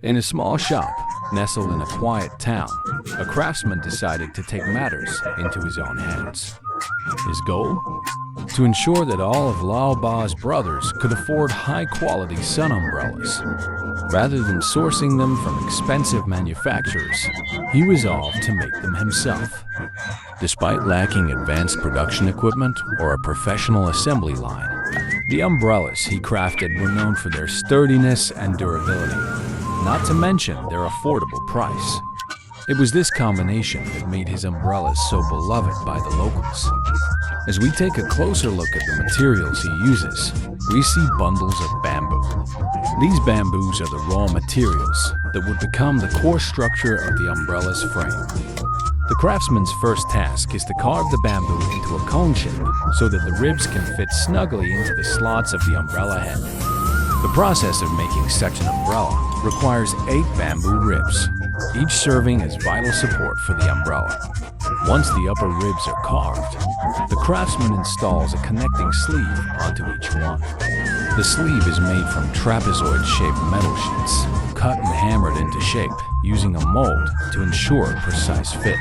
In a small shop, nestled in a quiet town, a craftsman decided to take matters into his own hands. His goal? To ensure that all of Laoba's brothers could afford high-quality sun umbrellas. Rather than sourcing them from expensive manufacturers, he resolved to make them himself. Despite lacking advanced production equipment or a professional assembly line, the umbrellas he crafted were known for their sturdiness and durability, not to mention their affordable price. It was this combination that made his umbrellas so beloved by the locals. As we take a closer look at the materials he uses, we see bundles of bamboo. These bamboos are the raw materials that would become the core structure of the umbrella's frame. The craftsman's first task is to carve the bamboo into a cone shape so that the ribs can fit snugly into the slots of the umbrella head. The process of making such an umbrella requires 8 bamboo ribs, each serving as vital support for the umbrella. Once the upper ribs are carved, the craftsman installs a connecting sleeve onto each one. The sleeve is made from trapezoid-shaped metal sheets, cut and hammered into shape using a mold to ensure a precise fit.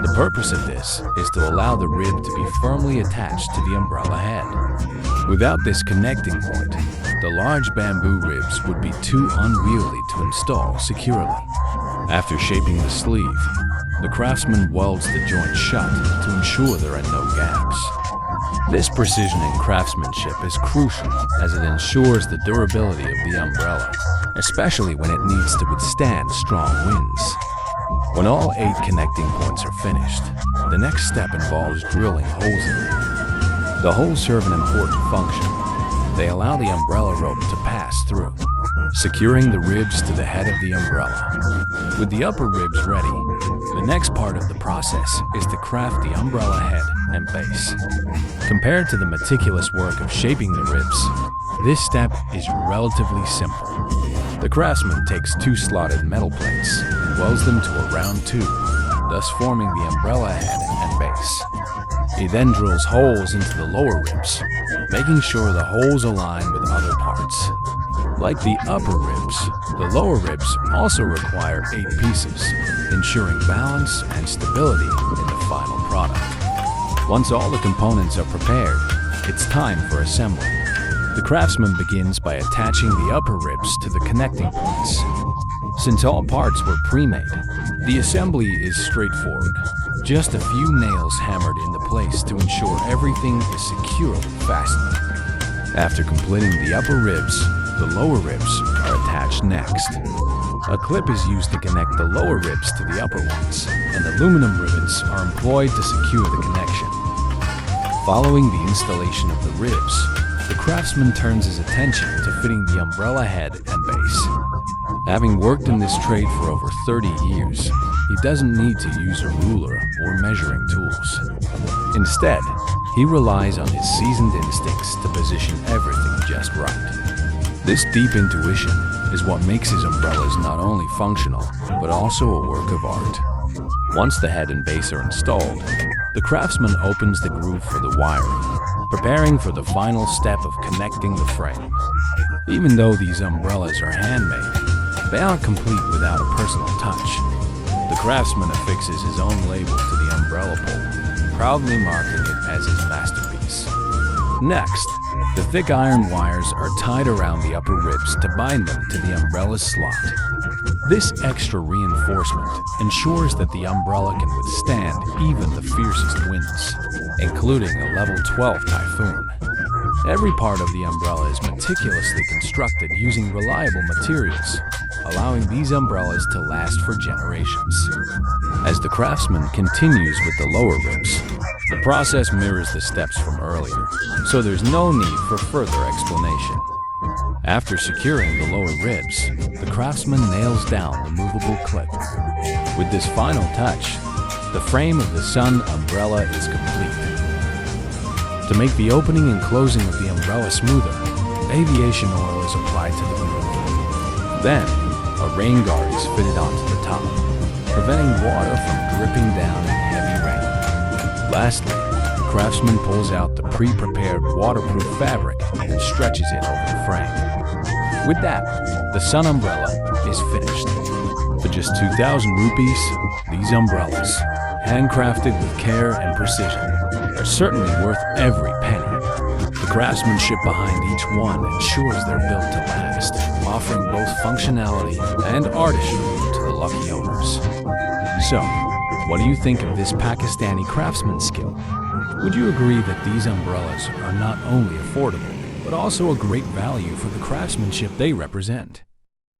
The purpose of this is to allow the rib to be firmly attached to the umbrella head. Without this connecting point, the large bamboo ribs would be too unwieldy to install securely. After shaping the sleeve, the craftsman welds the joint shut to ensure there are no gaps. This precision in craftsmanship is crucial as it ensures the durability of the umbrella, especially when it needs to withstand strong winds. When all 8 connecting points are finished, the next step involves drilling holes in them. The holes serve an important function. They allow the umbrella rope to pass through, securing the ribs to the head of the umbrella. With the upper ribs ready, the next part of the process is to craft the umbrella head and base. Compared to the meticulous work of shaping the ribs, this step is relatively simple. The craftsman takes 2 slotted metal plates and welds them to a round tube, thus forming the umbrella head and base. He then drills holes into the lower ribs, making sure the holes align with other parts. Like the upper ribs, the lower ribs also require 8 pieces, ensuring balance and stability in the final product. Once all the components are prepared, it's time for assembly. The craftsman begins by attaching the upper ribs to the connecting points. Since all parts were pre-made, the assembly is straightforward. Just a few nails hammered into place to ensure everything is securely fastened. After completing the upper ribs, the lower ribs are attached next. A clip is used to connect the lower ribs to the upper ones, and aluminum rivets are employed to secure the connection. Following the installation of the ribs, the craftsman turns his attention to fitting the umbrella head and base. Having worked in this trade for over 30 years, he doesn't need to use a ruler or measuring tools. Instead, he relies on his seasoned instincts to position everything just right. This deep intuition is what makes his umbrellas not only functional, but also a work of art. Once the head and base are installed, the craftsman opens the groove for the wiring, preparing for the final step of connecting the frame. Even though these umbrellas are handmade, they aren't complete without a personal touch. The craftsman affixes his own label to the umbrella pole, proudly marking it as his masterpiece. Next, the thick iron wires are tied around the upper ribs to bind them to the umbrella's slot. This extra reinforcement ensures that the umbrella can withstand even the fiercest winds, including a level 12 typhoon. Every part of the umbrella is meticulously constructed using reliable materials, allowing these umbrellas to last for generations. As the craftsman continues with the lower ribs, the process mirrors the steps from earlier, so there's no need for further explanation. After securing the lower ribs, the craftsman nails down the movable clip. With this final touch, the frame of the sun umbrella is complete. To make the opening and closing of the umbrella smoother, aviation oil is applied to the groove. Then, a rain guard is fitted onto the top, preventing water from dripping down in heavy rain. Lastly, the craftsman pulls out the pre-prepared waterproof fabric and stretches it over the frame. With that, the sun umbrella, is finished. For just 2,000 rupees, these umbrellas, handcrafted with care and precision, are certainly worth every penny. The craftsmanship behind each one ensures they're built to last, offering both functionality and artistry to the lucky owners. So, what do you think of this Pakistani craftsman skill? Would you agree that these umbrellas are not only affordable, but also a great value for the craftsmanship they represent?